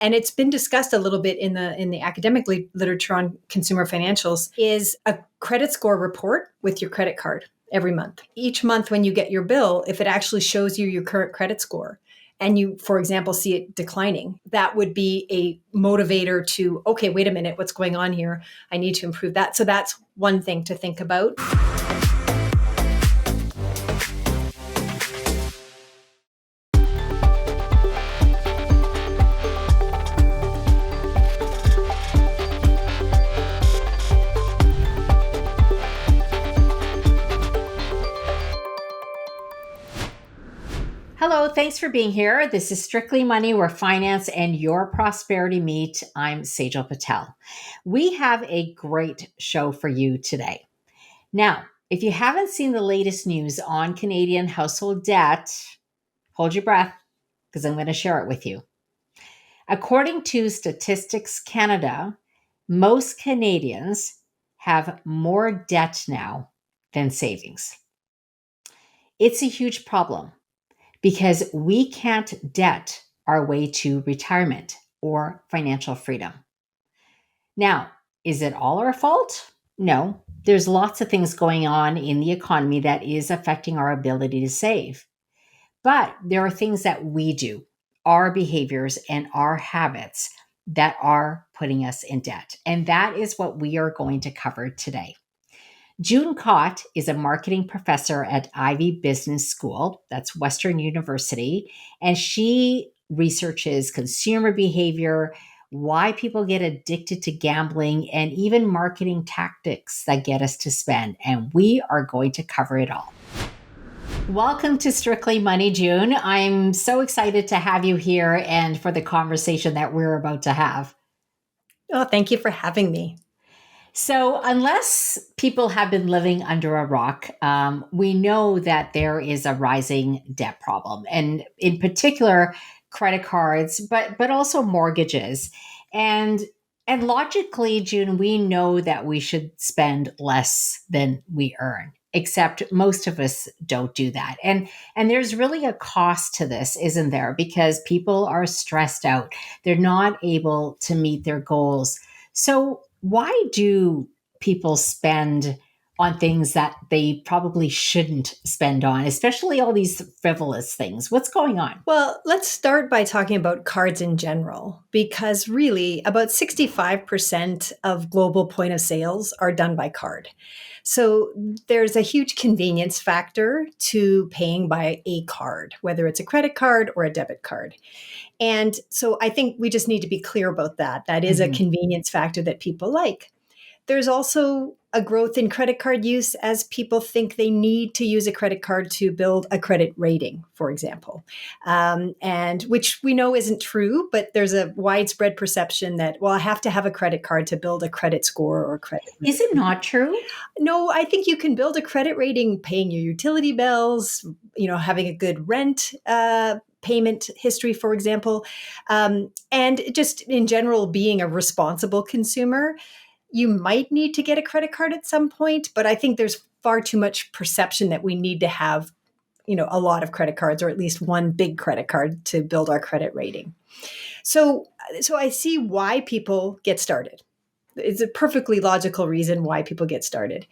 and it's been discussed a little bit in the academic literature on consumer financials, is a credit score report with your credit card every month. Each month when you get your bill, if it actually shows you your current credit score and you, for example, see it declining, that would be a motivator to, okay, wait a minute, what's going on here? I need to improve that. So that's one thing to think about. Hello, thanks for being here. This is Strictly Money, where finance and your prosperity meet. I'm Saijal Patel. We have a great show for you today. Now, if you haven't seen the latest news on Canadian household debt, hold your breath because I'm going to share it with you. According to Statistics Canada, most Canadians have more debt now than savings. It's a huge problem, because we can't debt our way to retirement or financial freedom. Now, is it all our fault? No, there's lots of things going on in the economy that is affecting our ability to save. But there are things that we do, our behaviors and our habits that are putting us in debt. And that is what we are going to cover today. June Cotte is a marketing professor at Ivey Business School, that's Western University, and she researches consumer behavior, why people get addicted to gambling, and even marketing tactics that get us to spend. And we are going to cover it all. Welcome to Strictly Money, June. I'm so excited to have you here and for the conversation that we're about to have. Oh, thank you for having me. So unless people have been living under a rock, we know that there is a rising debt problem, and in particular, credit cards, but also mortgages. And logically, June, we know that we should spend less than we earn, except most of us don't do that. And there's really a cost to this, isn't there? Because people are stressed out. They're not able to meet their goals. So why do people spend on things that they probably shouldn't spend on, especially all these frivolous things? What's going on? Well, let's start by talking about cards in general, because really about 65% of global point of sales are done by card. So there's a huge convenience factor to paying by a card, whether it's a credit card or a debit card. And so I think we just need to be clear about that. That is a convenience factor that people like. There's also a growth in credit card use as people think they need to use a credit card to build a credit rating, for example, and which we know isn't true, but there's a widespread perception that, well, I have to have a credit card to build a credit score or credit rating. Is it not true? No, I think you can build a credit rating paying your utility bills, having a good rent payment history, for example, and just in general being a responsible consumer. You might need to get a credit card at some point, but I think there's far too much perception that we need to have, a lot of credit cards, or at least one big credit card to build our credit rating. So I see why people get started. It's a perfectly logical reason why people get started.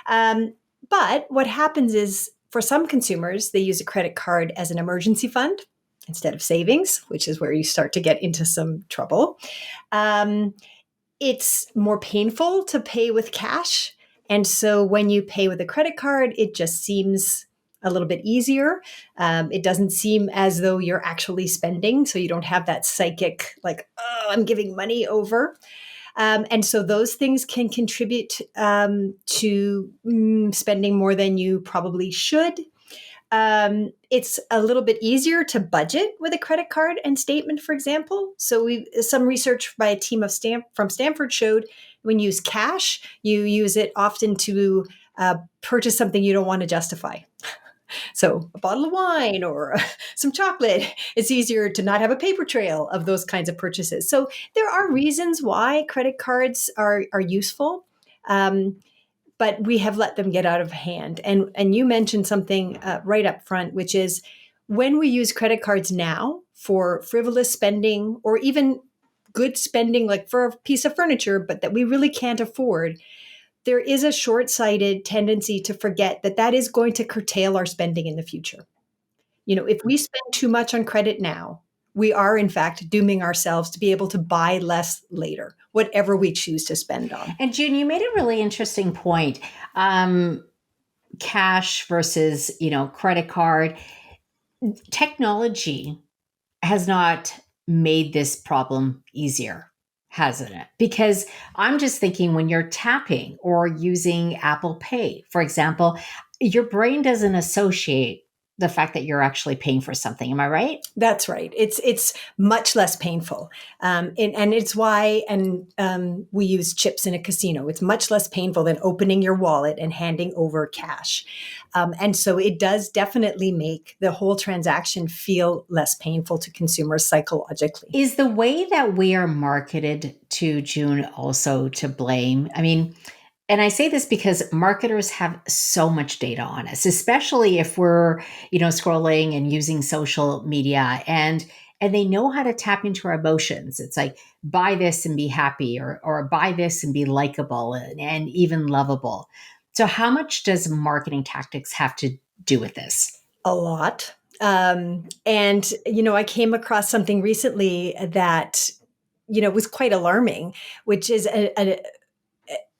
But what happens is, for some consumers, they use a credit card as an emergency fund instead of savings, which is where you start to get into some trouble. It's more painful to pay with cash. And so when you pay with a credit card, it just seems a little bit easier. It doesn't seem as though you're actually spending. So you don't have that psychic, like, oh, I'm giving money over. And so those things can contribute to spending more than you probably should. It's a little bit easier to budget with a credit card and statement, for example. So some research by a team from Stanford showed when you use cash, you use it often to purchase something you don't want to justify. So a bottle of wine or some chocolate, it's easier to not have a paper trail of those kinds of purchases. So there are reasons why credit cards are useful. But we have let them get out of hand. And you mentioned something right up front, which is when we use credit cards now for frivolous spending or even good spending, like for a piece of furniture, but that we really can't afford, there is a short-sighted tendency to forget that that is going to curtail our spending in the future. If we spend too much on credit now, we are in fact dooming ourselves to be able to buy less later, whatever we choose to spend on. And June, you made a really interesting point. Cash versus, credit card. Technology has not made this problem easier, hasn't it? Because I'm just thinking when you're tapping or using Apple Pay, for example, your brain doesn't associate the fact that you're actually paying for something. Am I right? That's right. It's much less painful, and it's why we use chips in a casino. It's much less painful than opening your wallet and handing over cash, and so it does definitely make the whole transaction feel less painful to consumers psychologically. Is the way that we are marketed to, June, also to blame? I mean, and I say this because marketers have so much data on us, especially if we're, scrolling and using social media, and they know how to tap into our emotions. It's like buy this and be happy, or buy this and be likable and even lovable. So how much does marketing tactics have to do with this? A lot. And I came across something recently that was quite alarming, which is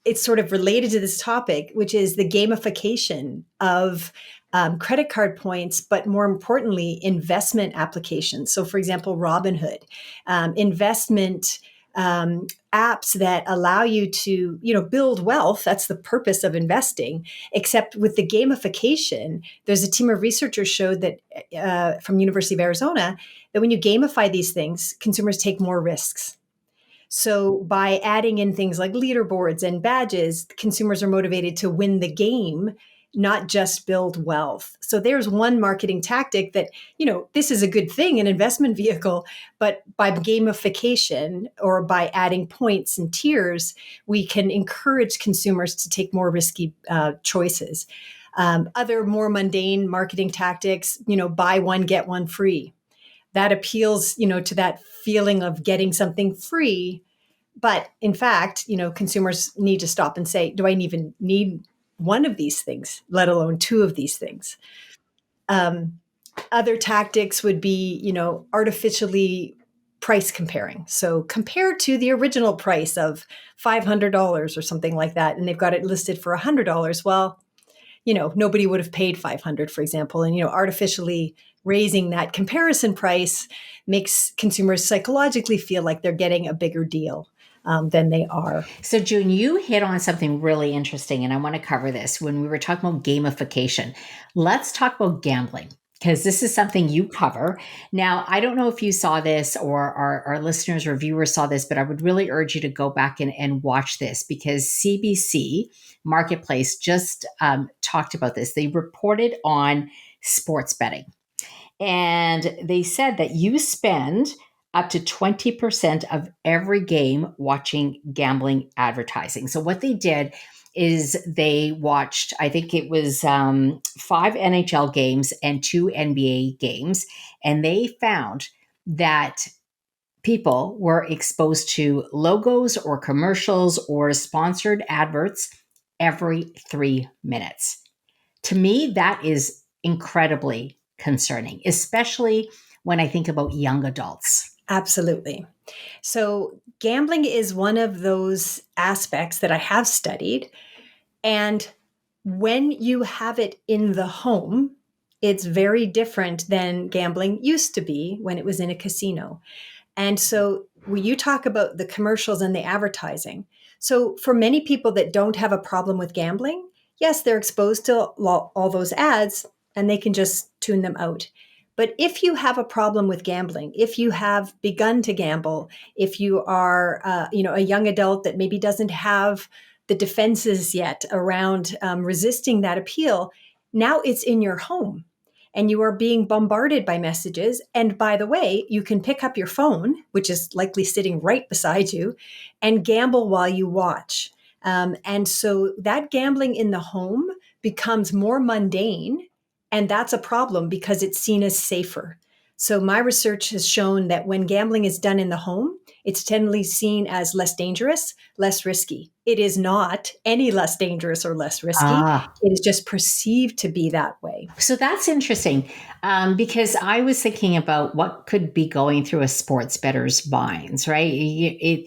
it's sort of related to this topic, which is the gamification of credit card points, but more importantly, investment applications. So, for example, Robinhood, investment apps that allow you to, build wealth. That's the purpose of investing. Except with the gamification, there's a team of researchers showed that from University of Arizona that when you gamify these things, consumers take more risks. So by adding in things like leaderboards and badges, consumers are motivated to win the game, not just build wealth. So there's one marketing tactic that, this is a good thing, an investment vehicle, but by gamification or by adding points and tiers, we can encourage consumers to take more risky choices. Other more mundane marketing tactics, buy one, get one free. That appeals, to that feeling of getting something free. But in fact, consumers need to stop and say, do I even need one of these things, let alone two of these things? Other tactics would be, artificially price comparing. So compared to the original price of $500 or something like that, and they've got it listed for $100. Well, nobody would have paid 500, for example. And, artificially raising that comparison price makes consumers psychologically feel like they're getting a bigger deal than they are. So, June, you hit on something really interesting, and I want to cover this. When we were talking about gamification, let's talk about gambling, because this is something you cover. Now, I don't know if you saw this or our listeners or viewers saw this, but I would really urge you to go back and watch this, because CBC Marketplace just talked about this. They reported on sports betting, and they said that you spend up to 20% of every game watching gambling advertising. So what they did is they watched, I think it was 5 NHL games and 2 NBA games, and they found that people were exposed to logos or commercials or sponsored adverts every 3 minutes. To me, that is incredibly concerning, especially when I think about young adults. Absolutely. So gambling is one of those aspects that I have studied. And when you have it in the home, it's very different than gambling used to be when it was in a casino. And so when you talk about the commercials and the advertising, so for many people that don't have a problem with gambling, yes, they're exposed to all those ads and they can just tune them out. But if you have a problem with gambling, if you have begun to gamble, if you are, a young adult that maybe doesn't have the defenses yet around resisting that appeal, now it's in your home and you are being bombarded by messages. And by the way, you can pick up your phone, which is likely sitting right beside you, and gamble while you watch. And so that gambling in the home becomes more mundane. And that's a problem because it's seen as safer. So my research has shown that when gambling is done in the home, it's generally seen as less dangerous, less risky. It is not any less dangerous or less risky. Ah, It is just perceived to be that way. so that's interesting, because I was thinking about what could be going through a sports bettor's minds, right?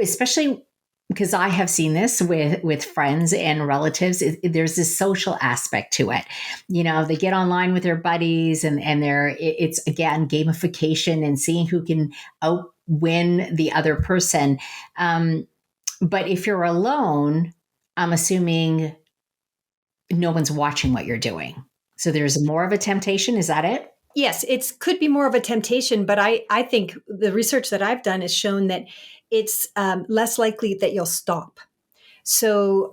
Especially because I have seen this with friends and relatives. There's this social aspect to it. They get online with their buddies, and it's again gamification and seeing who can outwin the other person. But if you're alone, I'm assuming no one's watching what you're doing. So there's more of a temptation. Is that it? Yes, it could be more of a temptation, but I think the research that I've done has shown that it's less likely that you'll stop. So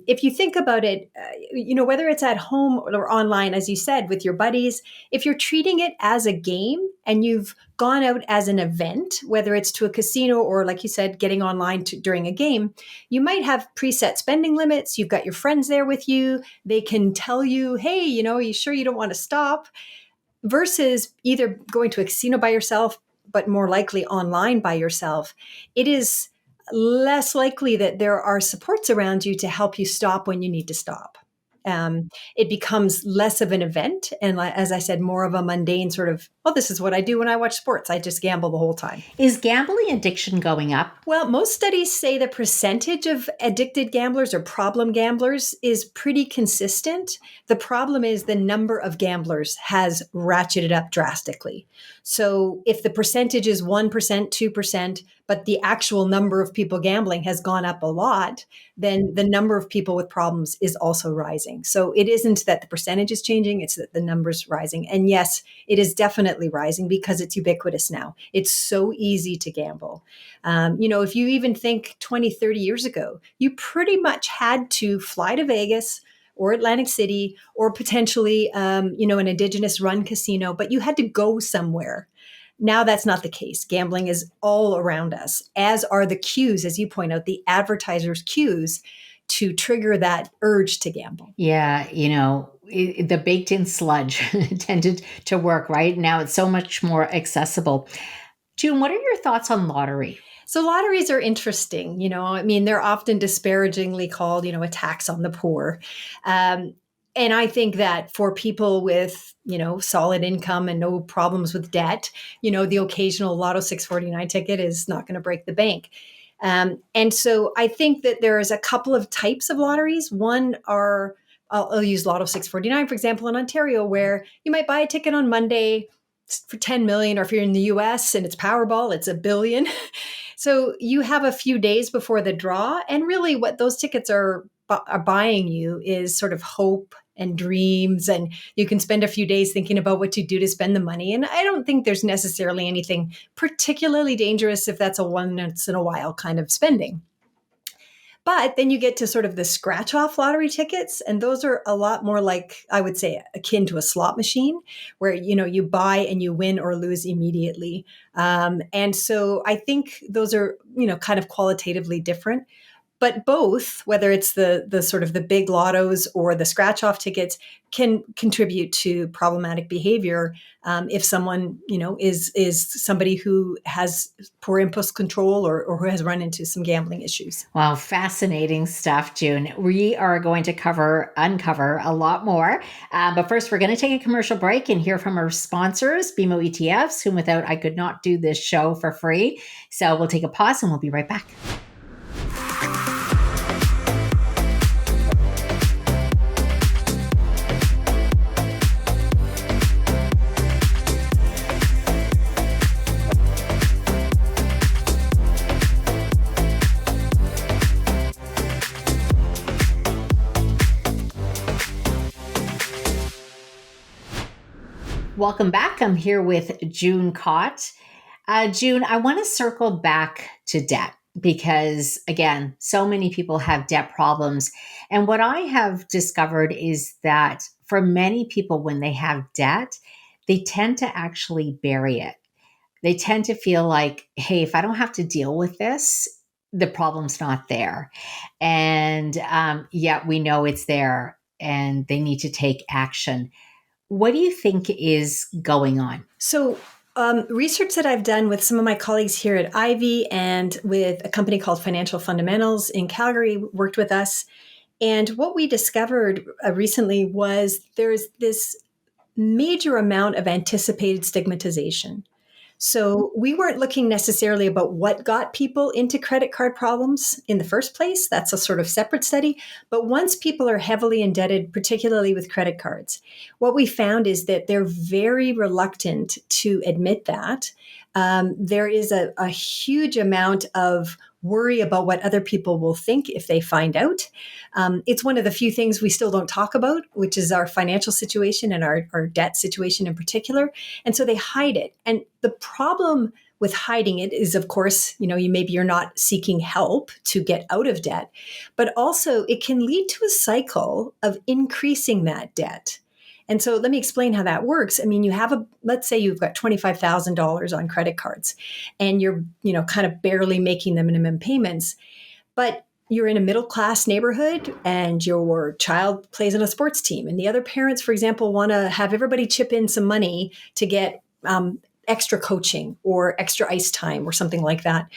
if you think about it, whether it's at home or online, as you said, with your buddies, if you're treating it as a game and you've gone out as an event, whether it's to a casino or, like you said, getting online during a game, you might have preset spending limits. You've got your friends there with you. They can tell you, hey, you sure you don't want to stop? Versus either going to a casino by yourself, but more likely online by yourself. It is less likely that there are supports around you to help you stop when you need to stop. It becomes less of an event. And as I said, more of a mundane sort of, well, this is what I do when I watch sports. I just gamble the whole time. Is gambling addiction going up? Well, most studies say the percentage of addicted gamblers or problem gamblers is pretty consistent. The problem is the number of gamblers has ratcheted up drastically. So if the percentage is 1%, 2%, but the actual number of people gambling has gone up a lot, then the number of people with problems is also rising. So it isn't that the percentage is changing, it's that the number's rising. And yes, it is definitely rising because it's ubiquitous now. It's so easy to gamble. If you even think 20, 30 years ago, you pretty much had to fly to Vegas or Atlantic City or potentially, an indigenous run casino, but you had to go somewhere. Now that's not the case. Gambling is all around us, as are the cues, as you point out, the advertisers' cues to trigger that urge to gamble. Yeah, the baked in sludge tended to work, right? Now it's so much more accessible. June, what are your thoughts on lottery? So lotteries are interesting. They're often disparagingly called, a tax on the poor. And I think that for people with, solid income and no problems with debt, the occasional Lotto 649 ticket is not going to break the bank. And so I think that there is a couple of types of lotteries. One are, I'll use Lotto 649, for example, in Ontario, where you might buy a ticket on Monday for 10 million, or if you're in the US and it's Powerball, it's $1 billion. So you have a few days before the draw. And really what those tickets are buying you is sort of hope and dreams. And you can spend a few days thinking about what to do to spend the money. And I don't think there's necessarily anything particularly dangerous if that's a once in a while kind of spending. But then you get to sort of the scratch off lottery tickets. And those are a lot more like, I would say, akin to a slot machine where, you buy and you win or lose immediately. And so I think those are, kind of qualitatively different. But both, whether it's the sort of the big lottos or the scratch off tickets, can contribute to problematic behavior if someone is somebody who has poor impulse control or who has run into some gambling issues. Wow, fascinating stuff, June. We are going to uncover a lot more. But first, we're going to take a commercial break and hear from our sponsors, BMO ETFs, whom without I could not do this show for free. So we'll take a pause and we'll be right back. Welcome back. I'm here with June Cotte. June, I want to circle back to debt because, again, so many people have debt problems. And what I have discovered is that for many people, when they have debt, they tend to actually bury it. They tend to feel like, hey, if I don't have to deal with this, the problem's not there. And yet we know it's there and they need to take action. What do you think is going on? So, research that I've done with some of my colleagues here at Ivey and with a company called Financial Fundamentals in Calgary worked with us. And what we discovered recently was there's this major amount of anticipated stigmatization. So we weren't looking necessarily about what got people into credit card problems in the first place. That's a sort of separate study. But once people are heavily indebted, particularly with credit cards, what we found is that they're very reluctant to admit that. There is a huge amount of worry about what other people will think if they find out. It's one of the few things we still don't talk about, which is our financial situation and our debt situation in particular. And so they hide it. And the problem with hiding it is, of course, you're not seeking help to get out of debt, but also it can lead to a cycle of increasing that debt. And so let me explain how that works. I mean, let's say you've got $25,000 on credit cards and you're, kind of barely making the minimum payments, but you're in a middle class neighborhood and your child plays on a sports team. And the other parents, for example, want to have everybody chip in some money to get extra coaching or extra ice time or something like that.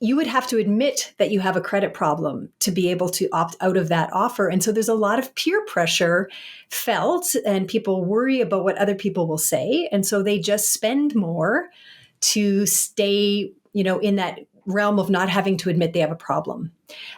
You would have to admit that you have a credit problem to be able to opt out of that offer. And so there's a lot of peer pressure felt, and people worry about what other people will say. And so they just spend more to stay, in that realm of not having to admit they have a problem.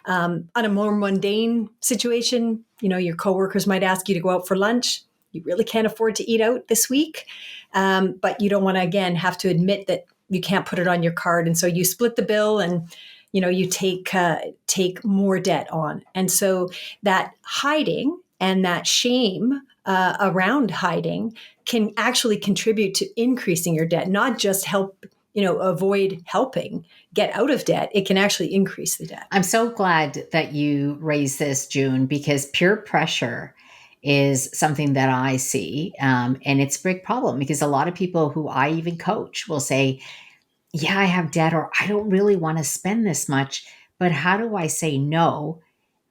On a more mundane situation, your coworkers might ask you to go out for lunch. You really can't afford to eat out this week, but you don't want to, again, have to admit that you can't put it on your card. And so you split the bill and, you take more debt on. And so that hiding and that shame around hiding can actually contribute to increasing your debt, not just help, avoid helping get out of debt. It can actually increase the debt. I'm so glad that you raised this, June, because peer pressure is something that I see. And it's a big problem because a lot of people who I even coach will say, yeah, I have debt, or I don't really want to spend this much, but how do I say no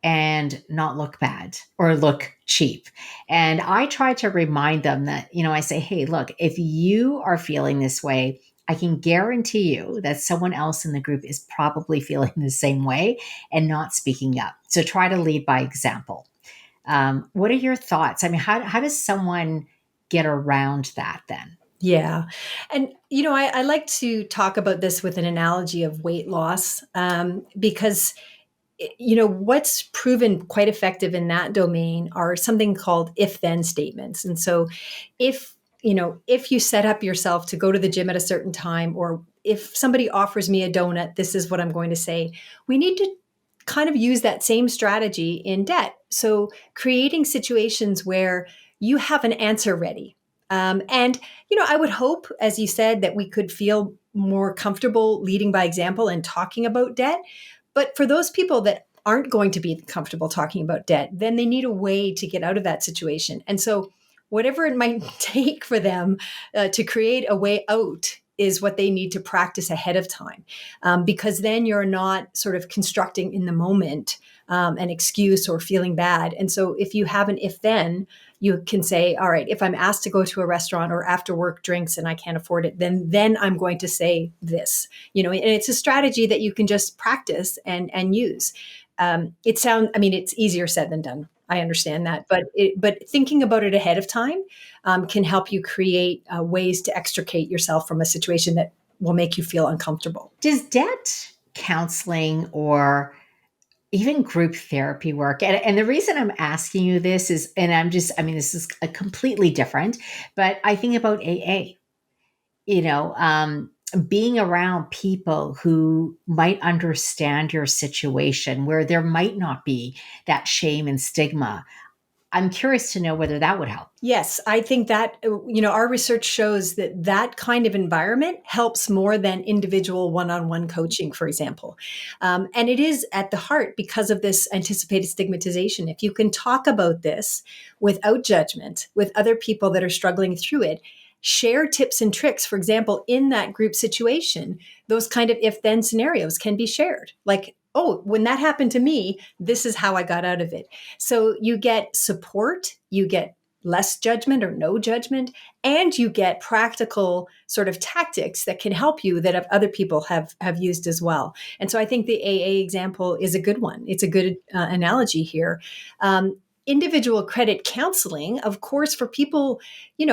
and not look bad or look cheap? And I try to remind them that, I say, hey, look, if you are feeling this way, I can guarantee you that someone else in the group is probably feeling the same way and not speaking up. So try to lead by example. What are your thoughts? I mean, how does someone get around that then? Yeah. And, I like to talk about this with an analogy of weight loss because, what's proven quite effective in that domain are something called if-then statements. And so if you set up yourself to go to the gym at a certain time, or if somebody offers me a donut, this is what I'm going to say. We need to kind of use that same strategy in debt. So creating situations where you have an answer ready. And, I would hope, as you said, that we could feel more comfortable leading by example and talking about debt. But for those people that aren't going to be comfortable talking about debt, then they need a way to get out of that situation. And so, whatever it might take for them to create a way out is what they need to practice ahead of time, because then you're not sort of constructing in the moment an excuse or feeling bad. And so if you have an if then, you can say, all right, if I'm asked to go to a restaurant or after work drinks and I can't afford it, then I'm going to say this, and it's a strategy that you can just practice and use. It's easier said than done. I understand that, but thinking about it ahead of time can help you create ways to extricate yourself from a situation that will make you feel uncomfortable. Does debt counseling or even group therapy work? And the reason I'm asking you this is, and this is a completely different, but I think about AA, being around people who might understand your situation where there might not be that shame and stigma. I'm curious to know whether that would help. Yes, I think that, our research shows that that kind of environment helps more than individual one-on-one coaching, for example. And it is at the heart because of this anticipated stigmatization. If you can talk about this without judgment with other people that are struggling through it, share tips and tricks. For example, in that group situation, those kind of if-then scenarios can be shared. Like, oh, when that happened to me, this is how I got out of it. So you get support, you get less judgment or no judgment, and you get practical sort of tactics that can help you that other people have used as well. And so I think the AA example is a good one. It's a good analogy here. Individual credit counseling, of course, for people,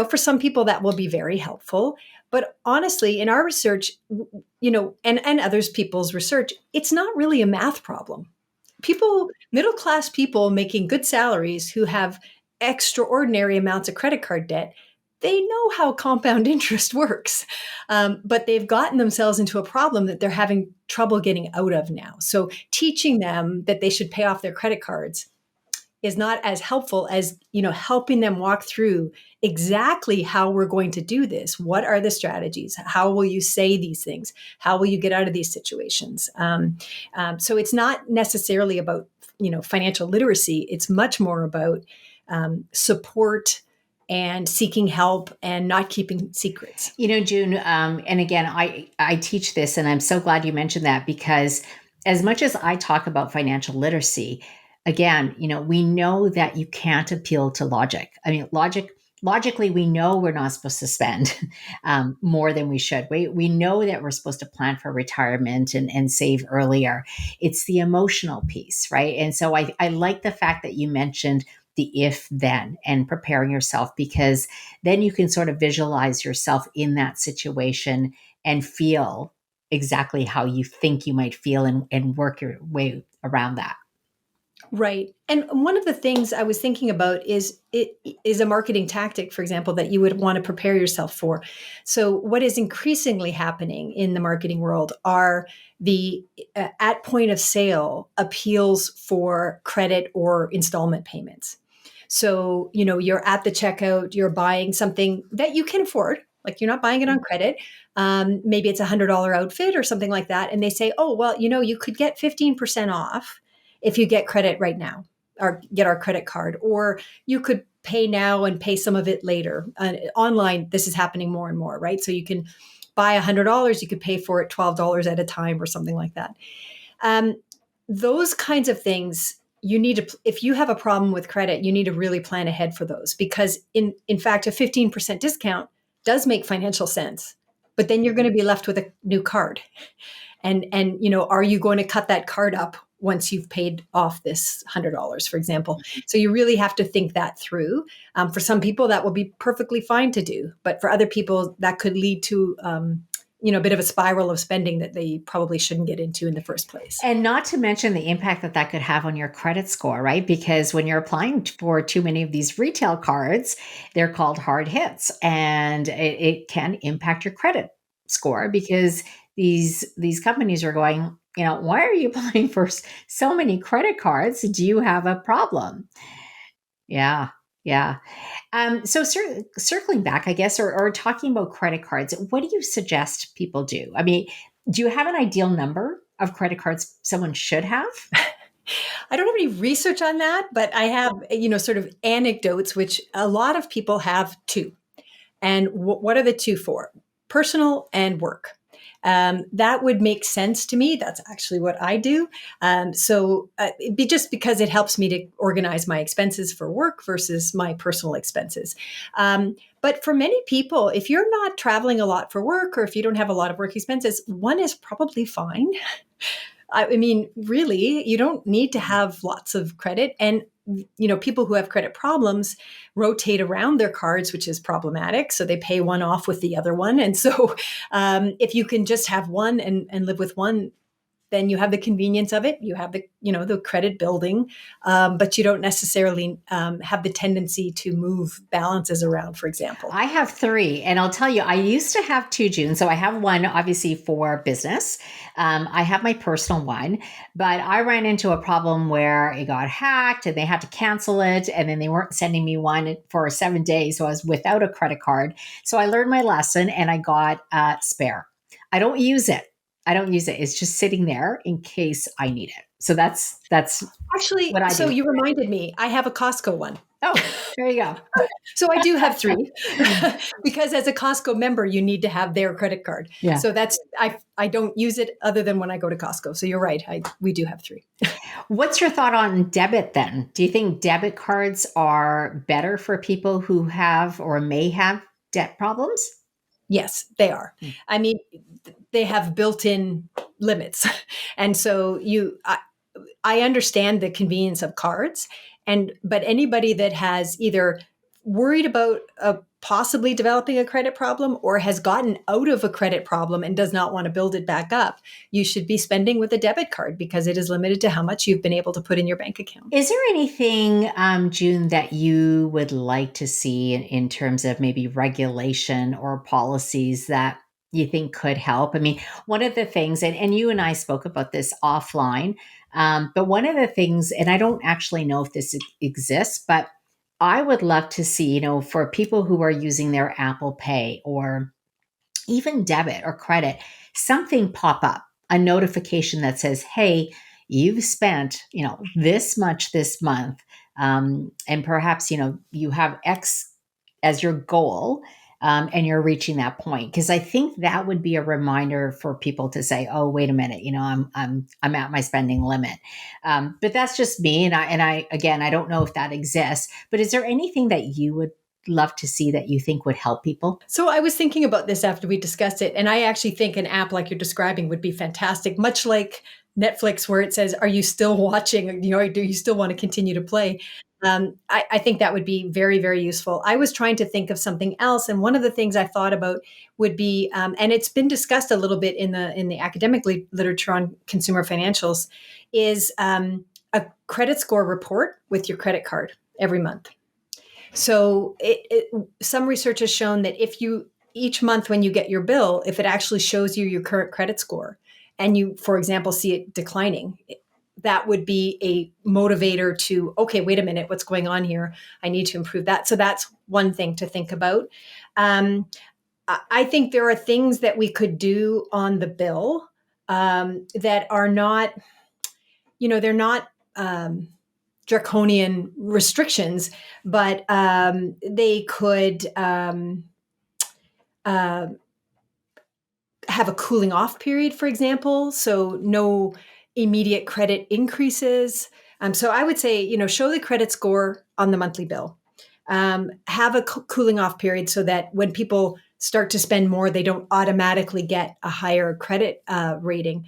for some people that will be very helpful. But honestly, in our research, and others people's research, it's not really a math problem. People, middle class people making good salaries who have extraordinary amounts of credit card debt, they know how compound interest works, but they've gotten themselves into a problem that they're having trouble getting out of now. So teaching them that they should pay off their credit cards is not as helpful as helping them walk through exactly how we're going to do this. What are the strategies? How will you say these things? How will you get out of these situations? So it's not necessarily about financial literacy. It's much more about support and seeking help and not keeping secrets. June, and again, I teach this, and I'm so glad you mentioned that, because as much as I talk about financial literacy, again, we know that you can't appeal to logic. I mean, logically, we know we're not supposed to spend more than we should. We know that we're supposed to plan for retirement and save earlier. It's the emotional piece, right? And so I like the fact that you mentioned the if then and preparing yourself, because then you can sort of visualize yourself in that situation and feel exactly how you think you might feel and work your way around that. Right. And one of the things I was thinking about is a marketing tactic, for example, that you would want to prepare yourself for. So what is increasingly happening in the marketing world are the at point of sale appeals for credit or installment payments. So, you're at the checkout, you're buying something that you can afford, like you're not buying it on credit. Maybe it's $100 outfit or something like that. And they say, oh, well, you could get 15% off if you get credit right now or get our credit card, or you could pay now and pay some of it later. Online, this is happening more and more, right? So you can buy $100, you could pay for it $12 at a time or something like that. Those kinds of things, you need to, if you have a problem with credit, you need to really plan ahead for those, because in fact, a 15% discount does make financial sense, but then you're going to be left with a new card. And are you going to cut that card up once you've paid off this $100, for example? So you really have to think that through. For some people, that will be perfectly fine to do, but for other people, that could lead to a bit of a spiral of spending that they probably shouldn't get into in the first place. And not to mention the impact that could have on your credit score, right? Because when you're applying for too many of these retail cards, they're called hard hits, and it can impact your credit score, because these companies are going, why are you applying for so many credit cards? Do you have a problem? Yeah. Yeah. So circling back, I guess, or talking about credit cards, what do you suggest people do? I mean, do you have an ideal number of credit cards someone should have? I don't have any research on that, but I have, sort of anecdotes, which a lot of people have two. And what are the two for? Personal and work. That would make sense to me. That's actually what I do. So it'd be just because it helps me to organize my expenses for work versus my personal expenses. But for many people, if you're not traveling a lot for work, or if you don't have a lot of work expenses, one is probably fine. I mean, really, you don't need to have lots of credit. And people who have credit problems rotate around their cards, which is problematic. So they pay one off with the other one. And so if you can just have one and live with one, then you have the convenience of it. You have the credit building, but you don't necessarily have the tendency to move balances around, for example. I have three, and I'll tell you, I used to have two, June. So I have one, obviously, for business. I have my personal one, but I ran into a problem where it got hacked and they had to cancel it. And then they weren't sending me one for 7 days. So I was without a credit card. So I learned my lesson and I got a spare. I don't use it. It's just sitting there in case I need it. So that's Actually, what I do. so you reminded me, I have a Costco one. Oh, there you go. So I do have three because as a Costco member, you need to have their credit card. Yeah. So I don't use it other than when I go to Costco. So you're right. We do have three. What's your thought on debit then? Do you think debit cards are better for people who have or may have debt problems? Yes, they are. Mm. I mean, they have built-in limits. And so I understand the convenience of cards, but anybody that has either worried about possibly developing a credit problem or has gotten out of a credit problem and does not want to build it back up, you should be spending with a debit card because it is limited to how much you've been able to put in your bank account. Is there anything, June, that you would like to see in terms of maybe regulation or policies that you think could help? I mean, one of the things, and you and I spoke about this offline, but one of the things, and I don't actually know if this exists, but I would love to see, for people who are using their Apple Pay or even debit or credit, something pop up, a notification that says, hey, you've spent, this much this month. And perhaps, you have X as your goal. And you're reaching that point, because I think that would be a reminder for people to say, "Oh, wait a minute, I'm at my spending limit." But that's just me, and I again, I don't know if that exists. But is there anything that you would love to see that you think would help people? So I was thinking about this after we discussed it, and I actually think an app like you're describing would be fantastic, much like Netflix, where it says, "Are you still watching? Do you still want to continue to play?" I think that would be very, very useful. I was trying to think of something else, and one of the things I thought about would be, and it's been discussed a little bit in the academic literature on consumer financials, is a credit score report with your credit card every month. So some research has shown that if you each month when you get your bill, if it actually shows you your current credit score and you, for example, see it declining, that would be a motivator to, okay, wait a minute, what's going on here? I need to improve that. So that's one thing to think about. I think there are things that we could do on the bill that are not, they're not draconian restrictions, but they could uh, have a cooling off period, for example. So no immediate credit increases. So I would say, show the credit score on the monthly bill. Have a cooling off period so that when people start to spend more, they don't automatically get a higher credit rating.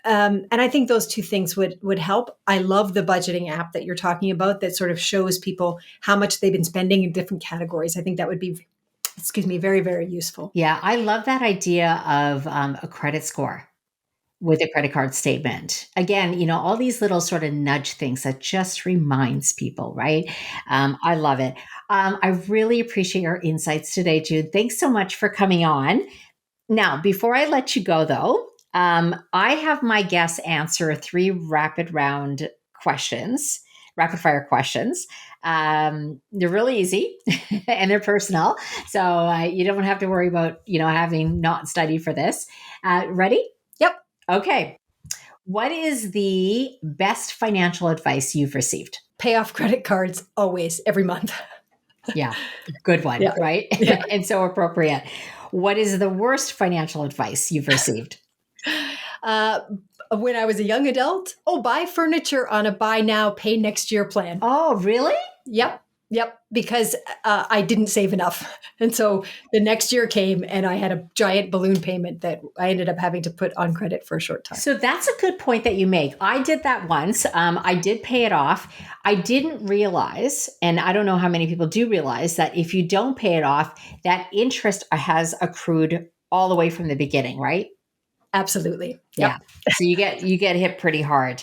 And I think those two things would help. I love the budgeting app that you're talking about that sort of shows people how much they've been spending in different categories. I think that would be, very, very useful. Yeah, I love that idea of a credit score with a credit card statement. Again, all these little sort of nudge things that just reminds people, right? I love it. I really appreciate your insights today, Jude. Thanks so much for coming on. Now, before I let you go, though, I have my guests answer 3 rapid fire questions. They're really easy and they're personal. So you don't have to worry about, having not studied for this. Ready? Yep. Okay. What is the best financial advice you've received? Pay off credit cards always, every month. Yeah. Good one, Yeah. right? Yeah. And so appropriate. What is the worst financial advice you've received? When I was a young adult, buy furniture on a buy now, pay next year plan. Oh, really? Yep. Because I didn't save enough. And so the next year came and I had a giant balloon payment that I ended up having to put on credit for a short time. So that's a good point that you make. I did that once. I did pay it off. I didn't realize, and I don't know how many people do realize, that if you don't pay it off, that interest has accrued all the way from the beginning, right? Absolutely. Yep. Yeah. So you get hit pretty hard.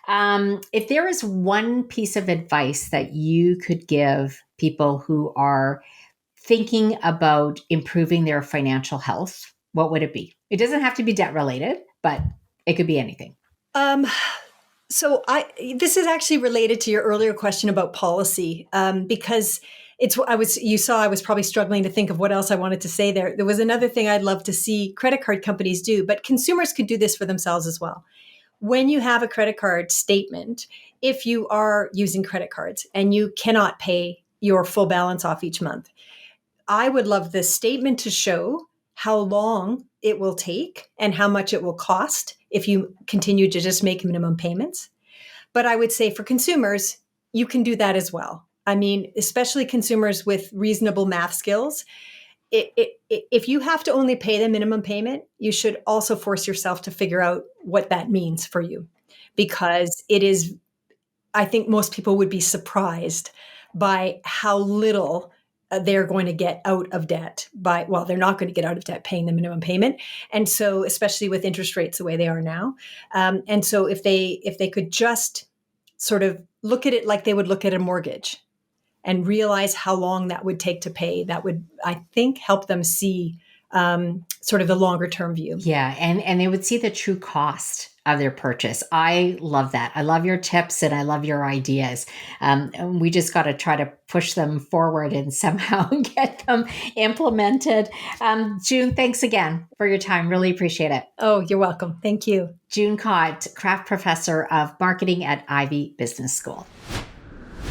If there is one piece of advice that you could give people who are thinking about improving their financial health, what would it be? It doesn't have to be debt related, but it could be anything. So this is actually related to your earlier question about policy, because I was probably struggling to think of what else I wanted to say there. There was another thing I'd love to see credit card companies do, but consumers could do this for themselves as well. when you have a credit card statement, if you are using credit cards and you cannot pay your full balance off each month, I would love this statement to show how long it will take and how much it will cost if you continue to just make minimum payments. But I would say for consumers, you can do that as well. I mean, especially consumers with reasonable math skills. If you have to only pay the minimum payment, you should also force yourself to figure out what that means for you, because it is, I think most people would be surprised by how little they're going to get out of debt by, well, they're not going to get out of debt paying the minimum payment. And so, especially with interest rates the way they are now. And so if they could just sort of look at it like they would look at a mortgage and realize how long that would take to pay, that would, I think, help them see sort of the longer term view. Yeah, and they would see the true cost of their purchase. I love that. I love your tips and I love your ideas. And we just got to try to push them forward and somehow get them implemented. June, thanks again for your time. Really appreciate it. Oh, you're welcome. Thank you. June Cotte, Craft Professor of Marketing at Ivey Business School.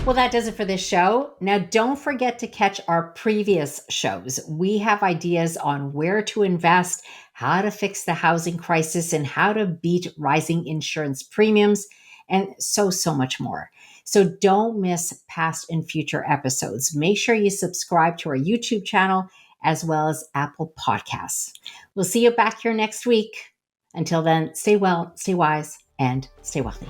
Well, that does it for this show. Now, don't forget to catch our previous shows. We have ideas on where to invest, how to fix the housing crisis, and how to beat rising insurance premiums, and so much more. So don't miss past and future episodes. Make sure you subscribe to our YouTube channel as well as Apple Podcasts. We'll see you back here next week. Until then, stay well, stay wise, and stay wealthy.